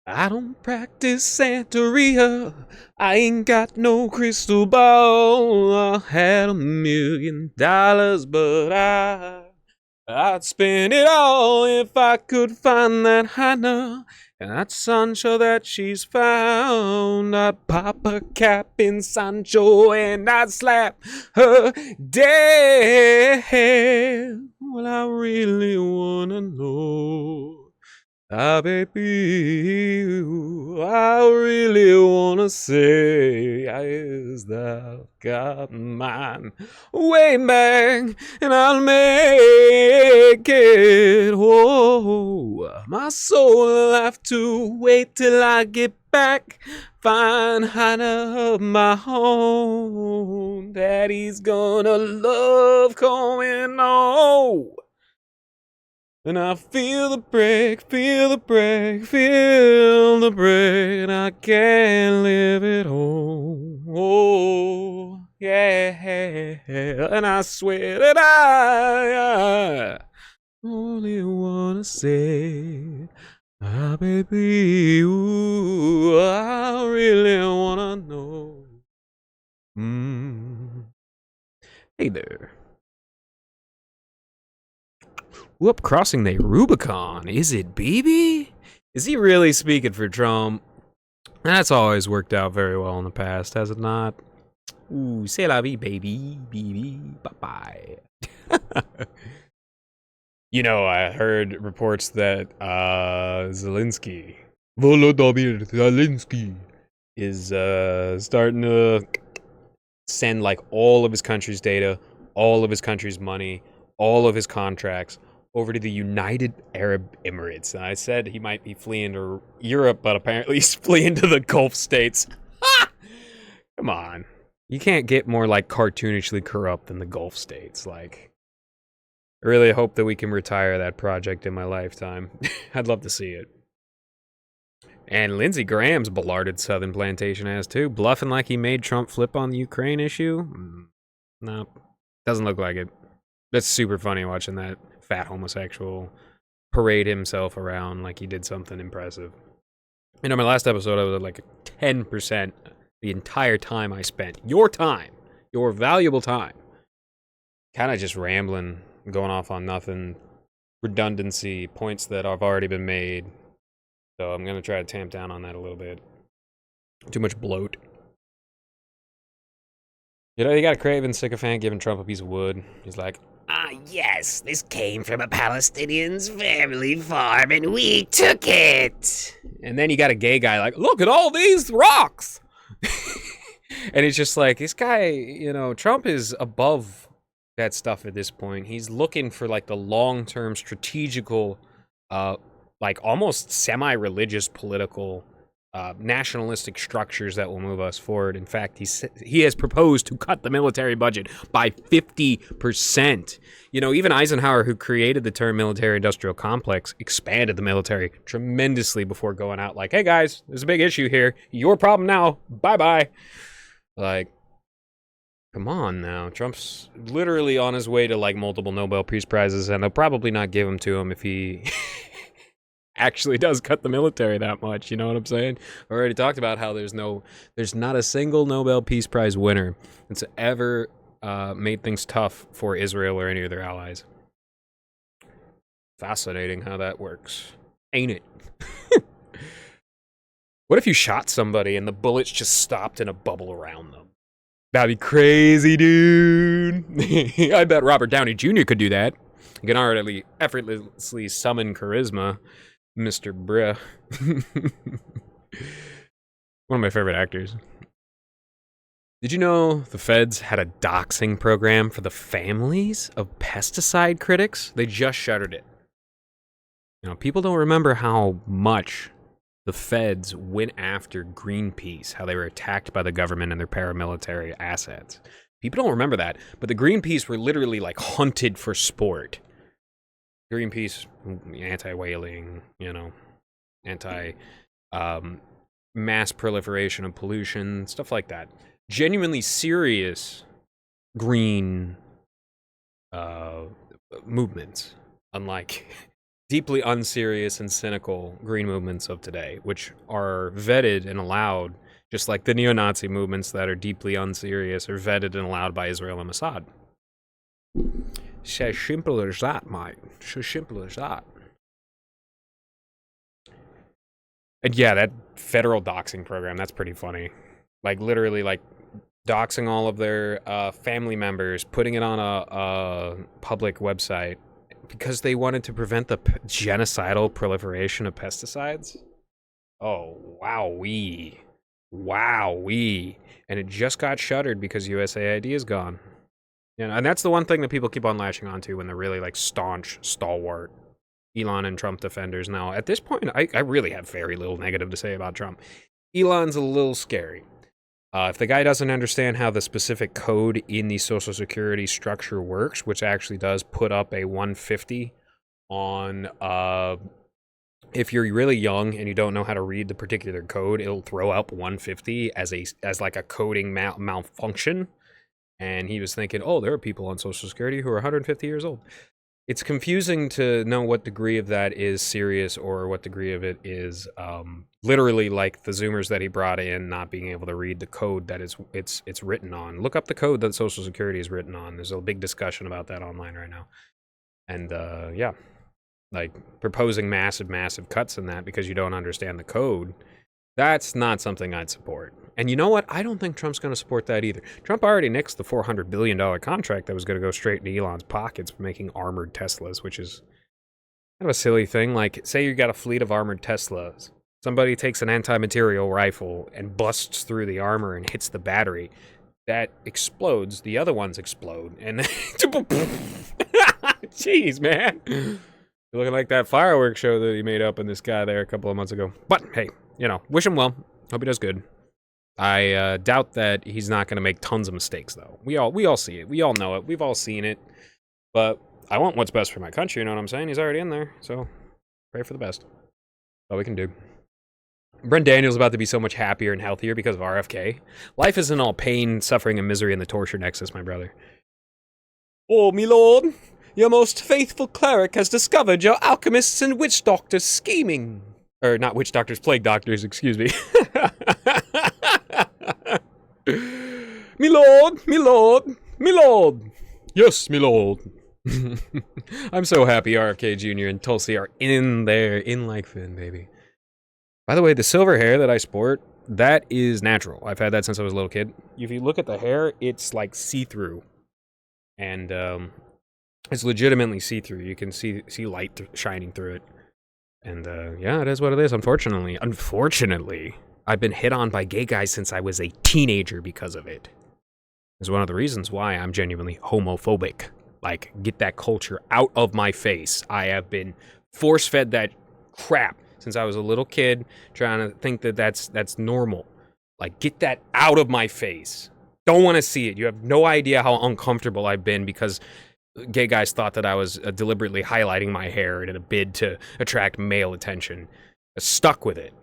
I don't practice Santeria. I ain't got no crystal ball. I had $1,000,000, but I'd spend it all if I could find that Hannah and that Sancho that she's found. I'd pop a cap in Sancho and I'd slap her dead. Well, I really wanna know. Ah, baby, I really wanna say, is thou got mine way back, and I'll make it. Oh, my soul will have to wait till I get back. Find Hannah of my own. Daddy's gonna love coming home. And I feel the break, feel the break, feel the break, and I can't live at home. Oh, yeah. And I swear that I only wanna say, ah, baby, ooh, I really wanna know. Hey there. Whoop, crossing the Rubicon. Is it Bibi? Is he really speaking for Trump? That's always worked out very well in the past, has it not? Ooh, c'est la vie, baby. Bibi, bye-bye. You know, I heard reports that Volodymyr Zelensky is starting to send like all of his country's data, all of his country's money, all of his contracts over to the United Arab Emirates. And I said he might be fleeing to Europe, but apparently he's fleeing to the Gulf states. Come on. You can't get more like cartoonishly corrupt than the Gulf states. Like, I really hope that we can retire that project in my lifetime. I'd love to see it. And Lindsey Graham's bellarded Southern plantation ass too, bluffing like he made Trump flip on the Ukraine issue. No, doesn't look like it. That's super funny watching that fat homosexual parade himself around like he did something impressive. You know, my last episode, I was at like 10% the entire time I spent. Your time, your valuable time. Kind of just rambling, going off on nothing, redundancy, points that have already been made. So I'm going to try to tamp down on that a little bit. Too much bloat. You know, you got a craven sycophant giving Trump a piece of wood. He's like, yes, this came from a Palestinian's family farm and we took it. And then you got a gay guy like, look at all these rocks. And it's just like, this guy, you know, Trump is above that stuff at this point. He's looking for like the long-term strategical, like almost semi-religious political nationalistic structures that will move us forward. In fact, he has proposed to cut the military budget by 50%. You know, even Eisenhower, who created the term military-industrial complex, expanded the military tremendously before going out like, hey guys, there's a big issue here. Your problem now. Bye-bye. Like, come on now. Trump's literally on his way to like multiple Nobel Peace Prizes, and they'll probably not give them to him if he actually does cut the military that much. You know what I'm saying? I already talked about how there's not a single Nobel Peace Prize winner that's ever made things tough for Israel or any of their allies. Fascinating how that works, ain't it? What if you shot somebody and the bullets just stopped in a bubble around them? That'd be crazy, dude. I bet Robert Downey Jr. could do that. He can already effortlessly summon charisma. Mr. Bruh. One of my favorite actors. Did you know the feds had a doxing program for the families of pesticide critics? They just shuttered it. You know, people don't remember how much the feds went after Greenpeace, how they were attacked by the government and their paramilitary assets. People don't remember that, but the Greenpeace were literally like hunted for sport. Greenpeace, anti-whaling, you know, mass proliferation of pollution, stuff like that. Genuinely serious green movements, unlike deeply unserious and cynical green movements of today, which are vetted and allowed, just like the neo-Nazi movements that are deeply unserious are vetted and allowed by Israel and Mossad. It's as simple as that, mate. So simple as that. And yeah, that federal doxing program, that's pretty funny. Like, literally, like, doxing all of their family members, putting it on a public website because they wanted to prevent the genocidal proliferation of pesticides. Oh, wowee. Wowee. And it just got shuttered because USAID is gone. You know, and that's the one thing that people keep on lashing onto when they're really, like, staunch, stalwart Elon and Trump defenders. Now, at this point, I really have very little negative to say about Trump. Elon's a little scary. If the guy doesn't understand how the specific code in the Social Security structure works, which actually does put up a 150 on, if you're really young and you don't know how to read the particular code, it'll throw up 150 as like a coding malfunction. And he was thinking, oh, there are people on Social Security who are 150 years old. It's confusing to know what degree of that is serious or what degree of it is literally like the Zoomers that he brought in not being able to read the code that it's written on. Look up the code that Social Security is written on. There's a big discussion about that online right now. And yeah, like proposing massive cuts in that because you don't understand the code, that's not something I'd support. And you know what? I don't think Trump's going to support that either. Trump already nixed the $400 billion contract that was going to go straight into Elon's pockets for making armored Teslas, which is kind of a silly thing. Like, say you got a fleet of armored Teslas. Somebody takes an anti-material rifle and busts through the armor and hits the battery. That explodes. The other ones explode. And jeez, man. You're looking like that fireworks show that he made up in this guy there a couple of months ago. But, hey, you know, wish him well. Hope he does good. I doubt that he's not going to make tons of mistakes, though. We all see it. We all know it. We've all seen it. But I want what's best for my country, you know what I'm saying? He's already in there, so pray for the best. That's all we can do. Brent Daniels about to be so much happier and healthier because of RFK. Life isn't all pain, suffering, and misery in the torture nexus, my brother. Oh, me lord, your most faithful cleric has discovered your alchemists and witch doctors scheming. Or not witch doctors, plague doctors, excuse me. Me lord, me lord, me lord. Yes, me lord. I'm so happy RFK Jr. and Tulsi are in there, in like Finn, baby. By the way, the silver hair that I sport, that is natural. I've had that since I was a little kid. If you look at the hair, it's like see-through. And it's legitimately see-through. You can see light shining through it. And yeah, it is what it is, unfortunately. Unfortunately, I've been hit on by gay guys since I was a teenager because of it. It's one of the reasons why I'm genuinely homophobic. Like, get that culture out of my face. I have been force-fed that crap since I was a little kid, trying to think that that's normal. Like, get that out of my face. Don't want to see it. You have no idea how uncomfortable I've been because gay guys thought that I was deliberately highlighting my hair in a bid to attract male attention. I stuck with it.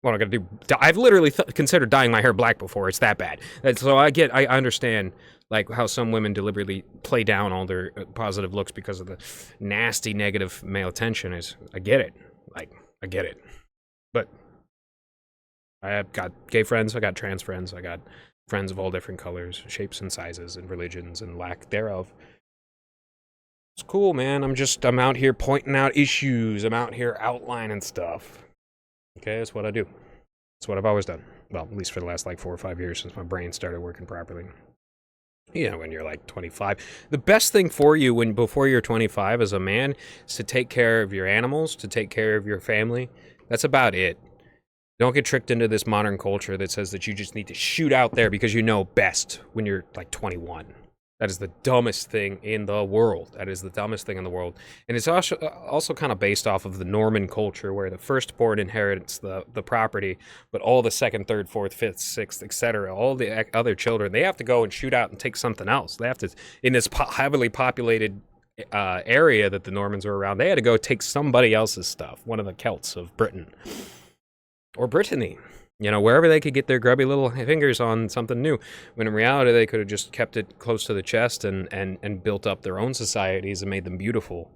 What am I gonna do? I've literally considered dyeing my hair black before. It's that bad. And so I understand like how some women deliberately play down all their positive looks because of the nasty negative male attention. I get it. Like, I get it. But I have got gay friends. I got trans friends. I got friends of all different colors, shapes and sizes and religions and lack thereof. It's cool, man. I'm out here pointing out issues. I'm out here outlining stuff. Okay, that's what I do. That's what I've always done. Well, at least for the last like 4 or 5 years since my brain started working properly. You know, when you're like 25. The best thing for you before you're 25 as a man is to take care of your animals, to take care of your family. That's about it. Don't get tricked into this modern culture that says that you just need to shoot out there because you know best when you're like 21. That is the dumbest thing in the world. That is the dumbest thing in the world. And it's also kind of based off of the Norman culture where the firstborn inherits the property, but all the second, third, fourth, fifth, sixth, etc., all the other children, they have to go and shoot out and take something else. They have to, in this heavily populated area that the Normans were around, they had to go take somebody else's stuff, one of the Celts of Britain. Or Brittany. You know, wherever they could get their grubby little fingers on something new. When in reality, they could have just kept it close to the chest and built up their own societies and made them beautiful.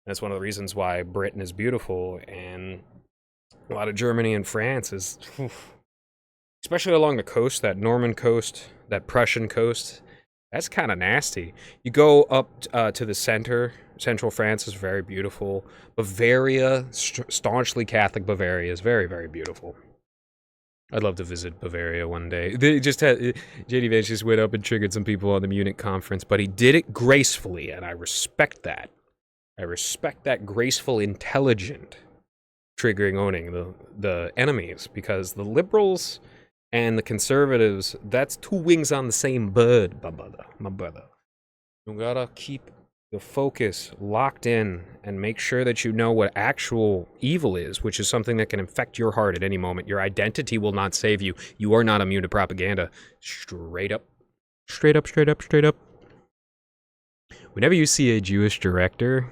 That's one of the reasons why Britain is beautiful, and a lot of Germany and France is, especially along the coast, that Norman coast, that Prussian coast. That's kind of nasty. You go up to the central France is very beautiful. Bavaria, staunchly Catholic Bavaria, is very, very beautiful. I'd love to visit Bavaria one day. They just had JD Vance just went up and triggered some people on the Munich conference, but he did it gracefully, and I respect that. I respect that graceful, intelligent triggering, owning the enemies, because the liberals and the conservatives, that's two wings on the same bird, my brother. You gotta keep the focus locked in and make sure that you know what actual evil is, which is something that can infect your heart at any moment. Your identity will not save you. You are not immune to propaganda. Straight up. Straight up, straight up, straight up. Whenever you see a Jewish director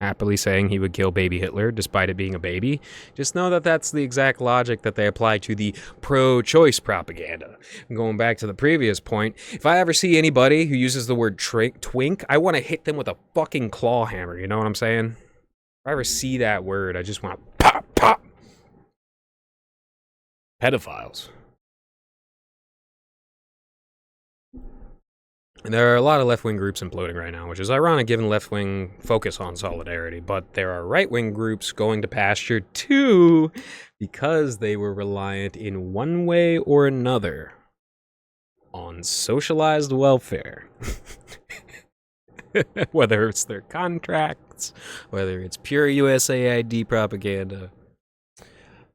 happily saying he would kill baby Hitler despite it being a baby, just know that that's the exact logic that they apply to the pro-choice propaganda. Going back to the previous point, if I ever see anybody who uses the word twink, I want to hit them with a fucking claw hammer, you know what I'm saying? If I ever see that word, I just want to pop, pop. Pedophiles. And there are a lot of left-wing groups imploding right now, which is ironic given left-wing focus on solidarity. But there are right-wing groups going to pasture too, because they were reliant in one way or another on socialized welfare. Whether it's their contracts, whether it's pure USAID propaganda,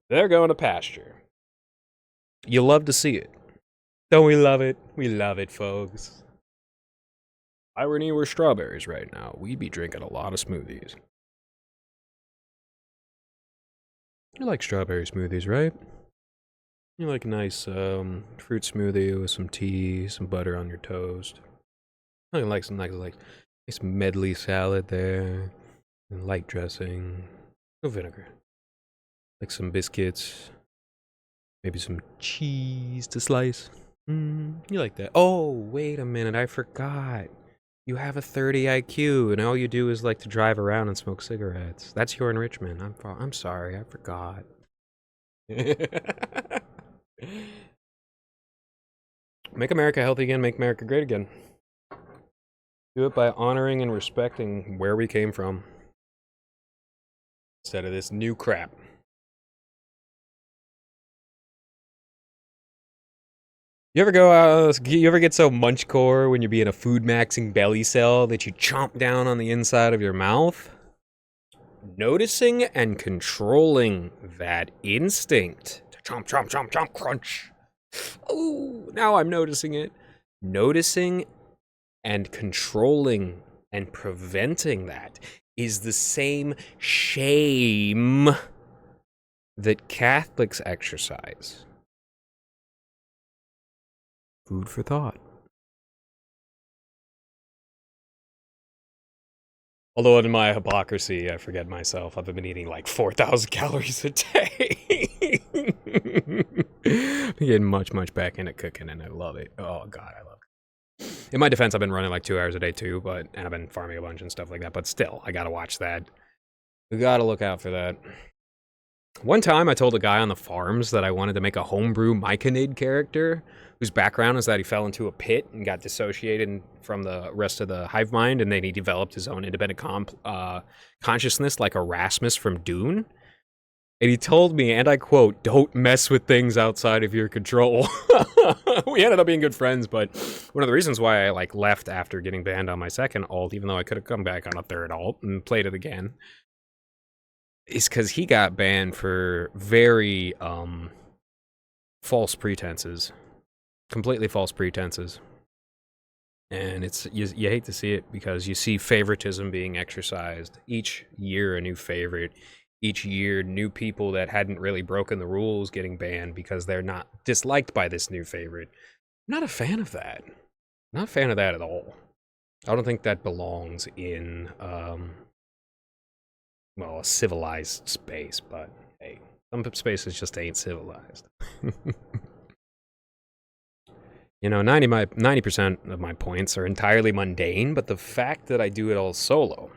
they're going to pasture. You love to see it. Don't we love it? We love it, folks. If I were near strawberries right now, we'd be drinking a lot of smoothies. You like strawberry smoothies, right? You like a nice fruit smoothie with some tea, some butter on your toast. I like some nice medley salad there, and light dressing, no vinegar. Like some biscuits, maybe some cheese to slice. You like that? Oh, wait a minute, I forgot. You have a 30 IQ, and all you do is like to drive around and smoke cigarettes. That's your enrichment. I'm sorry, I forgot. Make America healthy again, make America great again. Do it by honoring and respecting where we came from, instead of this new crap. You ever go out, you ever get so munchcore when you're being a food maxing belly cell that you chomp down on the inside of your mouth? Noticing and controlling that instinct to chomp, chomp, chomp, chomp, crunch. Oh, now I'm noticing it. Noticing and controlling and preventing that is the same shame that Catholics exercise. Food for thought. Although in my hypocrisy, I forget myself. I've been eating like 4,000 calories a day. I'm getting much back into cooking, and I love it. Oh, God, I love it. In my defense, I've been running like 2 hours a day too, and I've been farming a bunch and stuff like that. But still, I gotta watch that. We gotta look out for that. One time, I told a guy on the farms that I wanted to make a homebrew Myconid character whose background is that he fell into a pit and got dissociated from the rest of the hive mind, and then he developed his own independent consciousness like Erasmus from Dune. And he told me, and I quote, "Don't mess with things outside of your control." We ended up being good friends, but one of the reasons why I left after getting banned on my second alt, even though I could have come back on a third alt and played it again, is because he got banned for very false pretenses. Completely false pretenses. And it's you hate to see it, because you see favoritism being exercised. Each year a new favorite. Each year new people that hadn't really broken the rules getting banned because they're not disliked by this new favorite. I'm not a fan of that. Not a fan of that at all. I don't think that belongs in a civilized space, but hey, some spaces just ain't civilized. 90% of my points are entirely mundane, but the fact that I do it all solo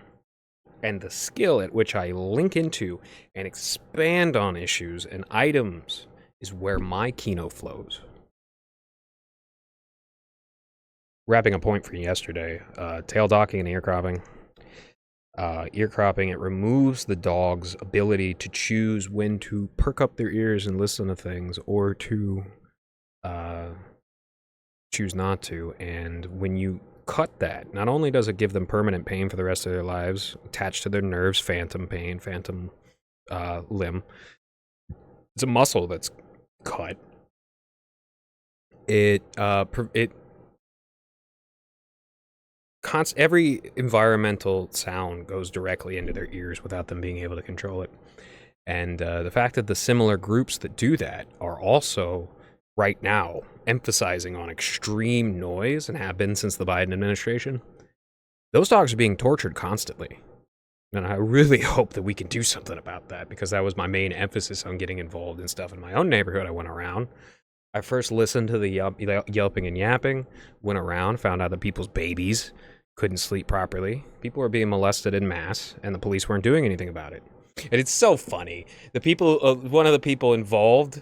and the skill at which I link into and expand on issues and items is where my keynote flows. Wrapping a point for yesterday, tail docking and ear cropping. Ear cropping, it removes the dog's ability to choose when to perk up their ears and listen to things, or to choose not to. And when you cut that, not only does it give them permanent pain for the rest of their lives, attached to their nerves, phantom pain, phantom limb. It's a muscle that's cut. Every environmental sound goes directly into their ears without them being able to control it. And the fact that the similar groups that do that are also right now emphasizing on extreme noise, and have been since the Biden administration, those dogs are being tortured constantly. And I really hope that we can do something about that, because that was my main emphasis on getting involved in stuff in my own neighborhood. I went around. I first listened to the yelping and yapping, went around, found out that people's babies couldn't sleep properly. People were being molested en masse, and the police weren't doing anything about it. And it's so funny. The people, one of the people involved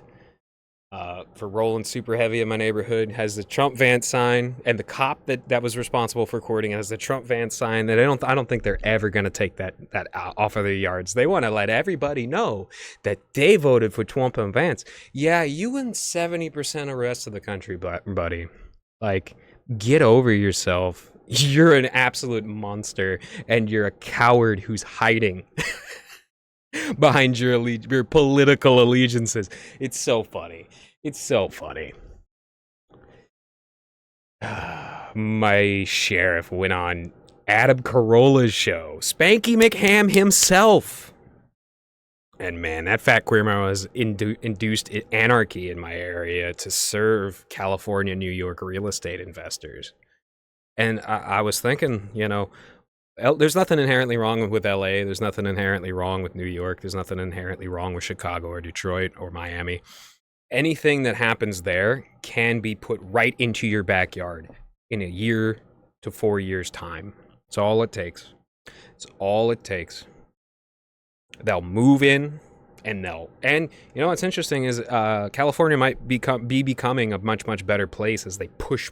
for rolling super heavy in my neighborhood has the Trump van sign, and the cop that was responsible for recording it has the Trump van sign. That I don't think they're ever going to take that off of their yards. They want to let everybody know that they voted for Trump and Vance. Yeah, you and 70% of the rest of the country, buddy. Like, get over yourself. You're an absolute monster, and you're a coward who's hiding behind your political allegiances. It's so funny. It's so funny. My sheriff went on Adam Carolla's show, Spanky McHam himself. And man, that fat queer man was induced anarchy in my area to serve California, New York real estate investors. And I was thinking, you know, there's nothing inherently wrong with LA. There's nothing inherently wrong with New York. There's nothing inherently wrong with Chicago or Detroit or Miami. Anything that happens there can be put right into your backyard in a year to 4 years' time. It's all it takes. It's all it takes. They'll move in, and you know what's interesting is California might be becoming a much, much better place as they push,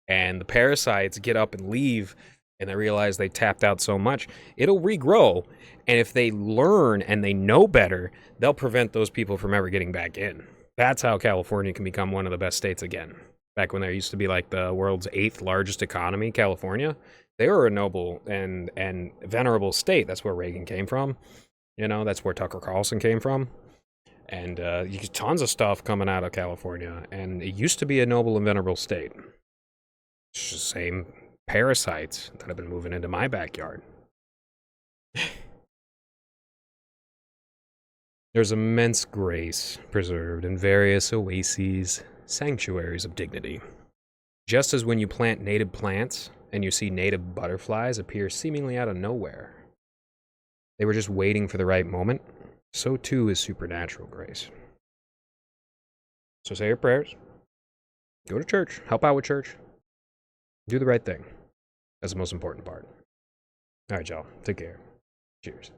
and the parasites get up and leave, and they realize they tapped out so much. It'll regrow, and if they learn and they know better, they'll prevent those people from ever getting back in. That's how California can become one of the best states again. Back when there used to be like the world's 8th largest economy, California, they were a noble and venerable state. That's where Reagan came from. You know, that's where Tucker Carlson came from. And you get tons of stuff coming out of California. And it used to be a noble and venerable state. It's the same parasites that have been moving into my backyard. There's immense grace preserved in various oases, sanctuaries of dignity. Just as when you plant native plants and you see native butterflies appear seemingly out of nowhere, they were just waiting for the right moment, so too is supernatural grace. So say your prayers, go to church, help out with church, do the right thing. That's the most important part. All right, y'all, take care. Cheers.